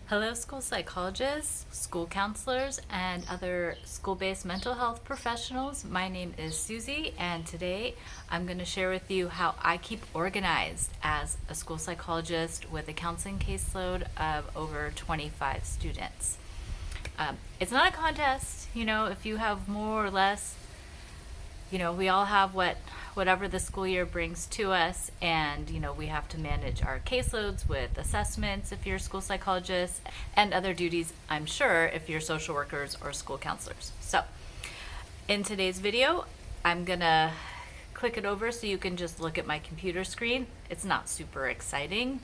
Hello, school psychologists, school counselors, and other school-based mental health professionals. My name is Susie, and today I'm going to share with you how I keep organized as a school psychologist with a counseling caseload of over 25 students. It's not a contest, if you have more or less, we all have whatever the school year brings to us, and we have to manage our caseloads with assessments if you're a school psychologist, and other duties, I'm sure, if you're social workers or school counselors. So in today's video, I'm gonna click it over so you can just look at my computer screen. It's not super exciting,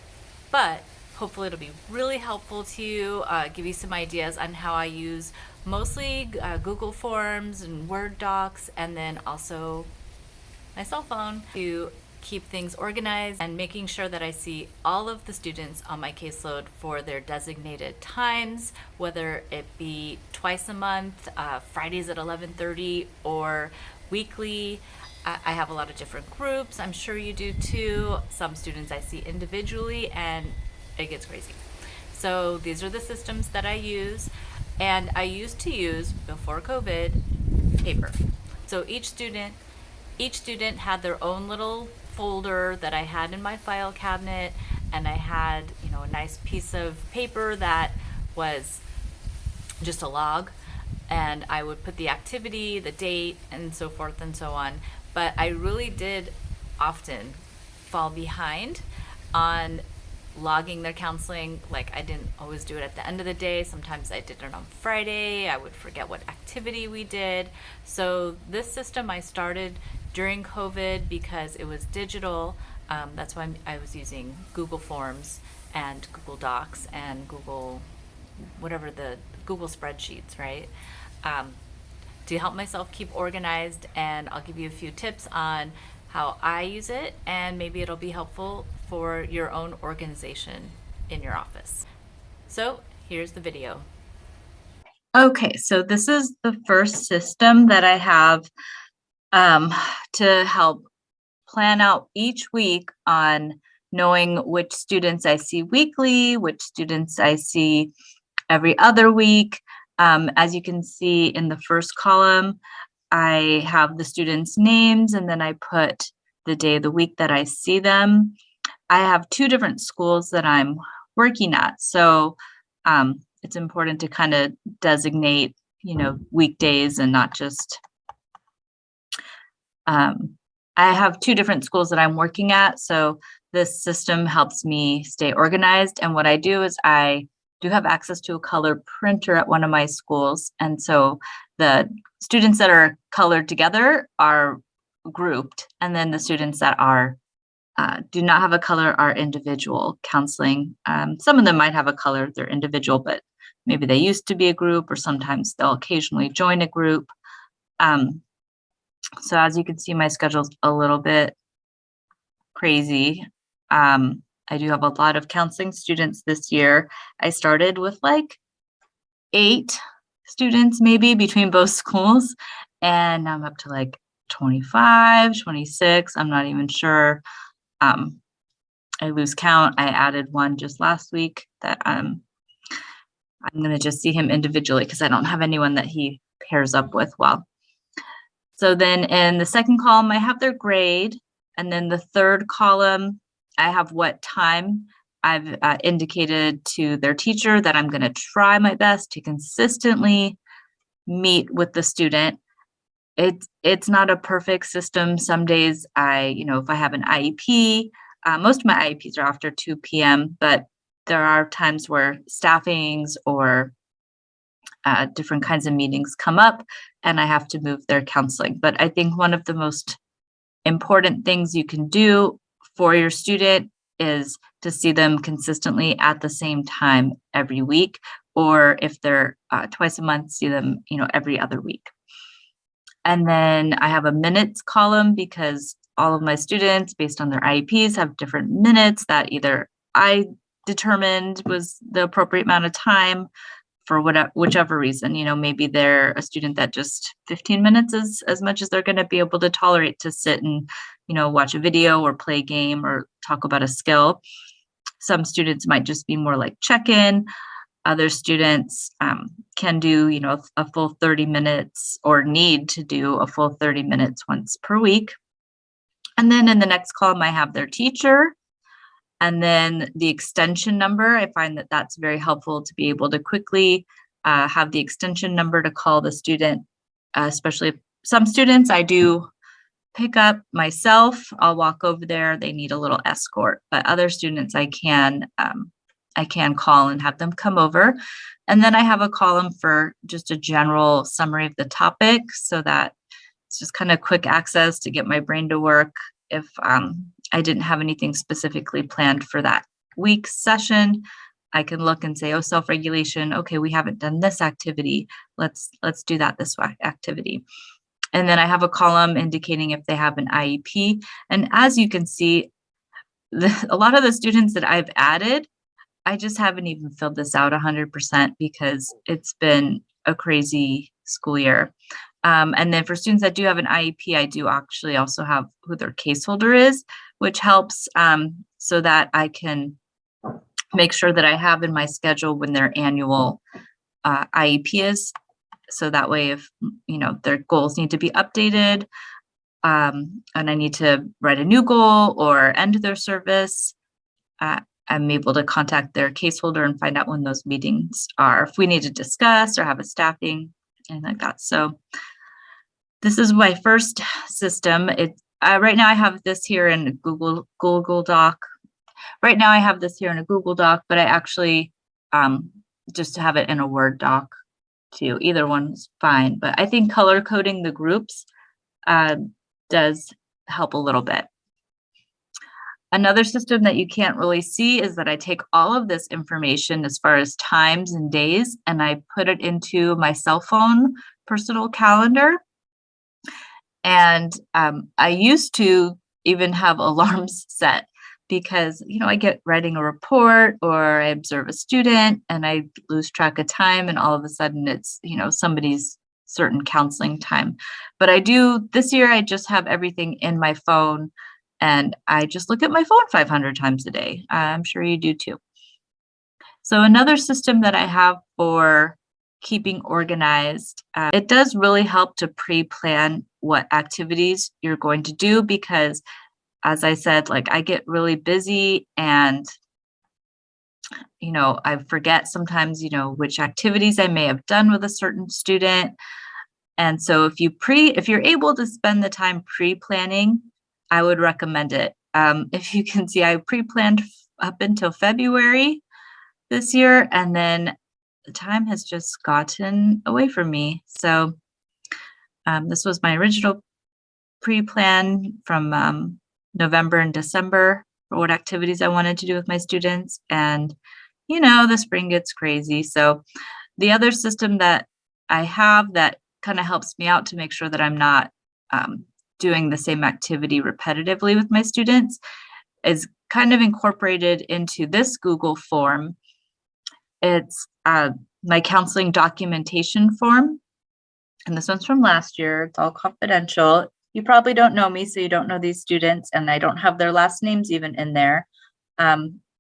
but hopefully it'll be really helpful to you, give you some ideas on how I use mostly Google Forms and Word docs, and then also my cell phone to keep things organized and making sure that I see all of the students on my caseload for their designated times, whether it be twice a month, Fridays at 11:30, or weekly. I have a lot of different groups. I'm sure you do too. Some students I see individually, and it gets crazy. So these are the systems that I use, and I used to use, before COVID, paper. So each student had their own little folder that I had in my file cabinet, and I had, a nice piece of paper that was just a log, and I would put the activity, the date, and so forth and so on. But I really did often fall behind on logging their counseling. Like, I didn't always do it at the end of the day. Sometimes I did it on Friday. I would forget what activity we did. So this system I started during COVID because it was digital. That's why I was using Google Forms and Google Docs and Google spreadsheets, right? To help myself keep organized, and I'll give you a few tips on how I use it, and maybe it'll be helpful for your own organization in your office. So here's the video. Okay, so this is the first system that I have to help plan out each week on knowing which students I see weekly, which students I see every other week. As you can see in the first column, I have the students' names, and then I put the day of the week that I see them. I have two different schools that I'm working at, so it's important to kind of designate, weekdays and not just. I have two different schools that I'm working at, so this system helps me stay organized. And what I do is I do have access to a color printer at one of my schools, and so the students that are colored together are grouped, and then the students that are do not have a color are individual counseling. Some of them might have a color, they're individual, but maybe they used to be a group, or sometimes they'll occasionally join a group. So as you can see, my schedule's a little bit crazy. I do have a lot of counseling students this year. I started with like 8 students maybe between both schools, and now I'm up to like 25, 26. I'm not even sure. I lose count. I added one just last week that I'm going to just see him individually because I don't have anyone that he pairs up with well. So then in the second column, I have their grade, and then the third column, I have what time I've indicated to their teacher that I'm going to try my best to consistently meet with the student. It's not a perfect system. Some days if I have an IEP, most of my IEPs are after 2 p.m., but there are times where staffings or different kinds of meetings come up, and I have to move their counseling. But I think one of the most important things you can do for your student is to see them consistently at the same time every week, or if they're twice a month, see them, every other week. And then I have a minutes column because all of my students, based on their IEPs, have different minutes that either I determined was the appropriate amount of time for whichever reason. Maybe they're a student that just 15 minutes is as much as they're going to be able to tolerate to sit and, watch a video or play a game or talk about a skill. Some students might just be more like check-in. Other students can do, a full 30 minutes or need to do a full 30 minutes once per week. And then in the next column, I have their teacher. And then the extension number, I find that that's very helpful to be able to quickly have the extension number to call the student, especially if some students I do pick up myself. I'll walk over there. They need a little escort, but other students I can call and have them come over. And then I have a column for just a general summary of the topic so that it's just kind of quick access to get my brain to work if I didn't have anything specifically planned for that week's session. I can look and say, oh, self-regulation. Okay, we haven't done this activity. Let's do this activity. And then I have a column indicating if they have an IEP. And as you can see, a lot of the students that I've added, I just haven't even filled this out 100% because it's been a crazy school year. And then for students that do have an IEP, I do actually also have who their case holder is, which helps so that I can make sure that I have in my schedule when their annual IEP is. So that way, if their goals need to be updated and I need to write a new goal or end their service, I'm able to contact their case holder and find out when those meetings are, if we need to discuss or have a staffing, and like that. So this is my first system. Right now I have this here in a Google Doc. Right now I have this here in a Google Doc, but I actually just have it in a Word doc too. Either one's fine, but I think color coding the groups does help a little bit. Another system that you can't really see is that I take all of this information as far as times and days, and I put it into my cell phone personal calendar. And I used to even have alarms set because, I get writing a report or I observe a student and I lose track of time, and all of a sudden it's, somebody's certain counseling time. But this year, I just have everything in my phone. And I just look at my phone 500 times a day. I'm sure you do too. So another system that I have for keeping organized, it does really help to pre-plan what activities you're going to do because, as I said, I get really busy and, I forget sometimes, which activities I may have done with a certain student. And so if you're able to spend the time pre-planning, I would recommend it. If you can see, I pre-planned up until February this year, and then the time has just gotten away from me. So this was my original pre-plan from November and December for what activities I wanted to do with my students. And, the spring gets crazy. So the other system that I have that kind of helps me out to make sure that I'm not doing the same activity repetitively with my students is kind of incorporated into this Google form. It's my counseling documentation form. And this one's from last year. It's all confidential. You probably don't know me, so you don't know these students, and I don't have their last names even in there.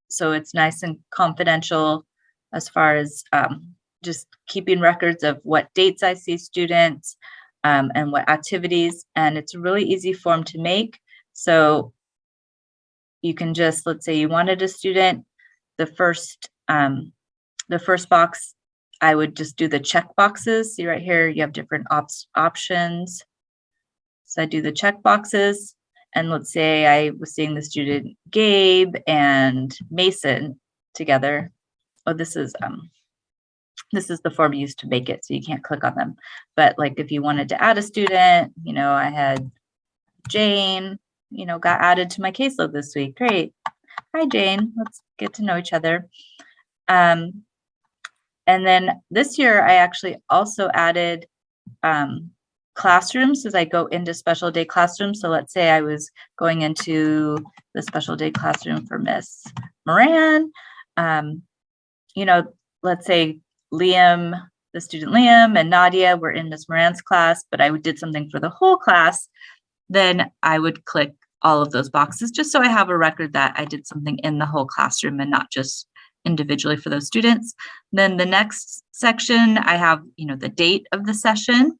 So it's nice and confidential as far as just keeping records of what dates I see students, and what activities, and it's a really easy form to make. So you can just, let's say you wanted a student, the first box, I would just do the check boxes. See right here, you have different options. So I do the check boxes, and let's say I was seeing the student Gabe and Mason together. Oh, this is the form you used to make it, so you can't click on them. But if you wanted to add a student, I had Jane, got added to my caseload this week. Great. Hi, Jane. Let's get to know each other. And then this year, I actually also added classrooms as I go into special day classrooms. So let's say I was going into the special day classroom for Miss Moran. Let's say Liam, the student Liam and Nadia were in Miss Moran's class, but I did something for the whole class, then I would click all of those boxes just so I have a record that I did something in the whole classroom and not just individually for those students. Then the next section, I have, the date of the session.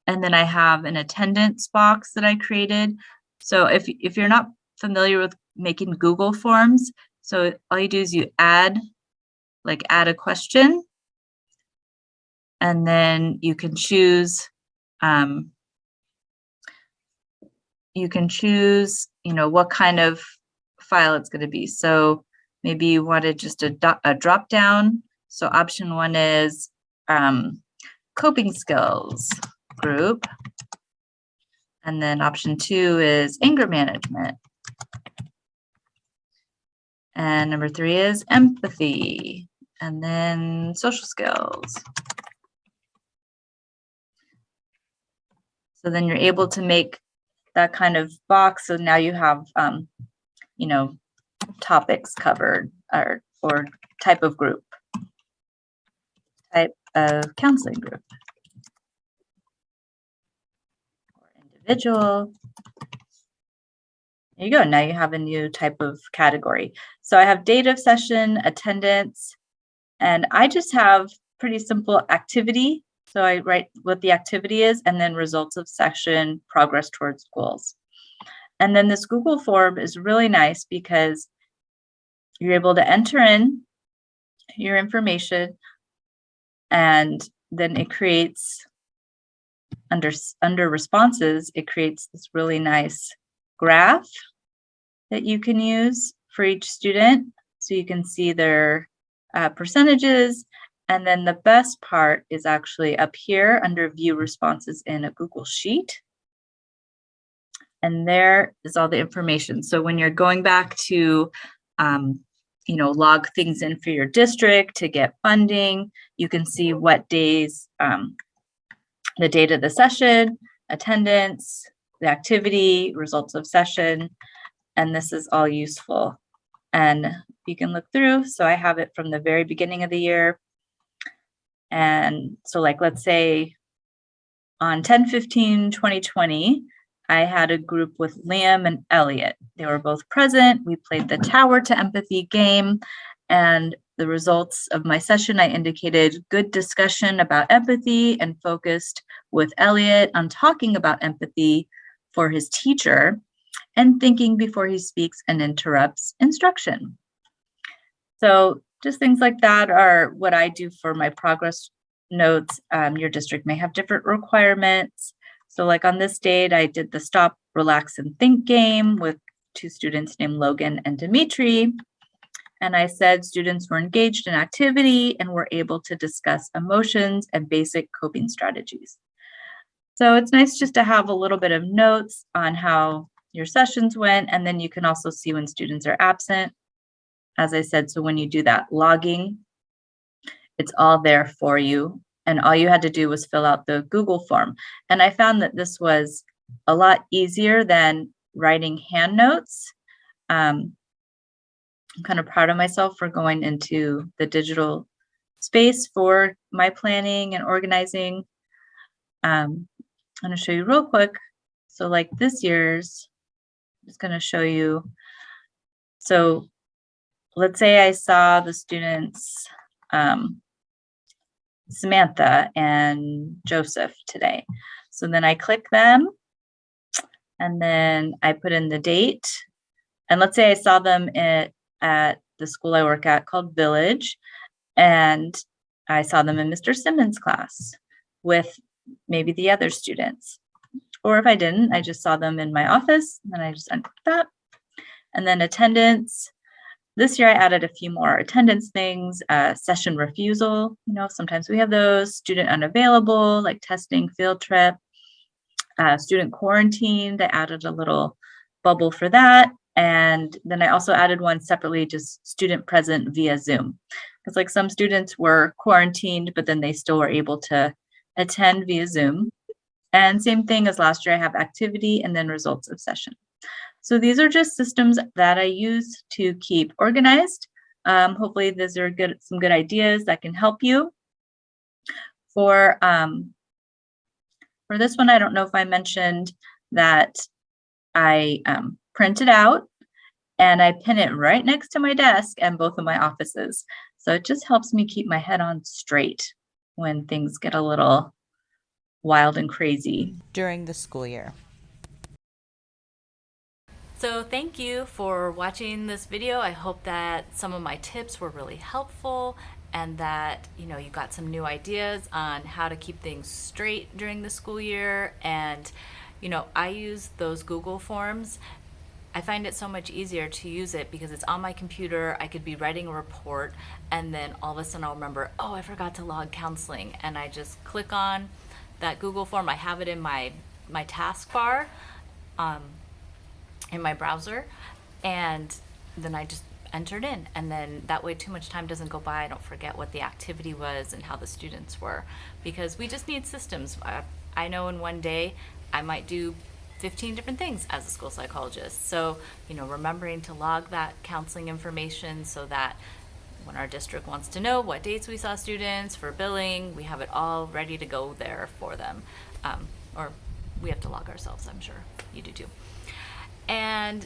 And then I have an attendance box that I created. So if you're not familiar with making Google Forms, so all you do is you add a question, and then you can choose what kind of file it's going to be. So maybe you wanted just a drop down. So option 1 is coping skills group. And then option 2 is anger management. And number 3 is empathy. And then social skills. So then you're able to make that kind of box. So now you have, topics covered or type of group, type of counseling group, or individual. There you go. Now you have a new type of category. So I have date of session, attendance, and I just have pretty simple activity. So I write what the activity is and then results of session, progress towards goals. And then this Google form is really nice because you're able to enter in your information, and then it creates under responses, it creates this really nice graph that you can use for each student. So you can see their percentages. And then the best part is actually up here under view responses in a Google Sheet. And there is all the information. So when you're going back to, log things in for your district to get funding, you can see what days, the date of the session, attendance, the activity, results of session, and this is all useful. And you can look through. So I have it from the very beginning of the year. And so let's say on 10/15/2020, I had a group with Liam and Elliot. They were both present. We played the Tower to Empathy game. And the results of my session, I indicated good discussion about empathy and focused with Elliot on talking about empathy for his teacher and thinking before he speaks and interrupts instruction. So just things like that are what I do for my progress notes. Your district may have different requirements. So on this date, I did the Stop, Relax, and Think game with 2 students named Logan and Dimitri. And I said students were engaged in activity and were able to discuss emotions and basic coping strategies. So it's nice just to have a little bit of notes on how your sessions went. And then you can also see when students are absent. As I said, so when you do that logging, it's all there for you. And all you had to do was fill out the Google form. And I found that this was a lot easier than writing hand notes. I'm kind of proud of myself for going into the digital space for my planning and organizing. I'm going to show you real quick. So this year's, I'm just going to show you. So let's say I saw the students, Samantha and Joseph today. So then I click them and then I put in the date. And let's say I saw them at the school I work at called Village, and I saw them in Mr. Simmons' class with maybe the other students. Or if I didn't, I just saw them in my office, and then I just unclick that. And then attendance. This year I added a few more attendance things, session refusal, sometimes we have those, student unavailable, like testing, field trip, student quarantined. I added a little bubble for that. And then I also added one separately, just student present via Zoom. Because some students were quarantined, but then they still were able to attend via Zoom. And same thing as last year, I have activity and then results of session. So these are just systems that I use to keep organized. Hopefully these are some good ideas that can help you. For this one, I don't know if I mentioned that I printed out and I pin it right next to my desk and both of my offices. So it just helps me keep my head on straight when things get a little wild and crazy. during the school year. So thank you for watching this video. I hope that some of my tips were really helpful and that you got some new ideas on how to keep things straight during the school year. And I use those Google Forms. I find it so much easier to use it because it's on my computer. I could be writing a report and then all of a sudden I'll remember, oh, I forgot to log counseling, and I just click on that Google form. I have it in my taskbar in my browser, and then I just enter it in, and then that way too much time doesn't go by. I don't forget what the activity was and how the students were, because we just need systems. I know in one day I might do 15 different things as a school psychologist. So, remembering to log that counseling information so that when our district wants to know what dates we saw students for billing, we have it all ready to go there for them. Or we have to log ourselves, I'm sure you do too. And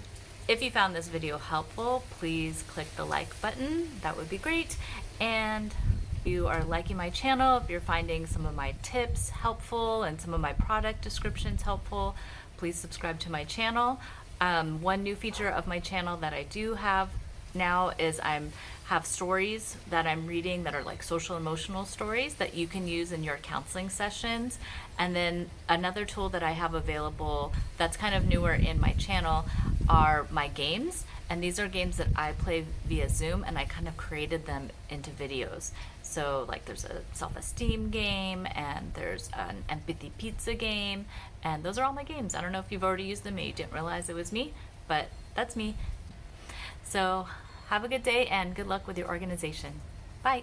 if you found this video helpful, please click the like button. That would be great. And if you are liking my channel, if you're finding some of my tips helpful and some of my product descriptions helpful, please subscribe to my channel. One new feature of my channel that I do have now is I have stories that I'm reading that are like social emotional stories that you can use in your counseling sessions. And then another tool that I have available that's kind of newer in my channel are my games. And these are games that I play via Zoom, and I kind of created them into videos. So like there's a self-esteem game, and there's an empathy pizza game, and those are all my games. I don't know if you've already used them and you didn't realize it was me, but that's me. So have a good day and good luck with your organization. Bye.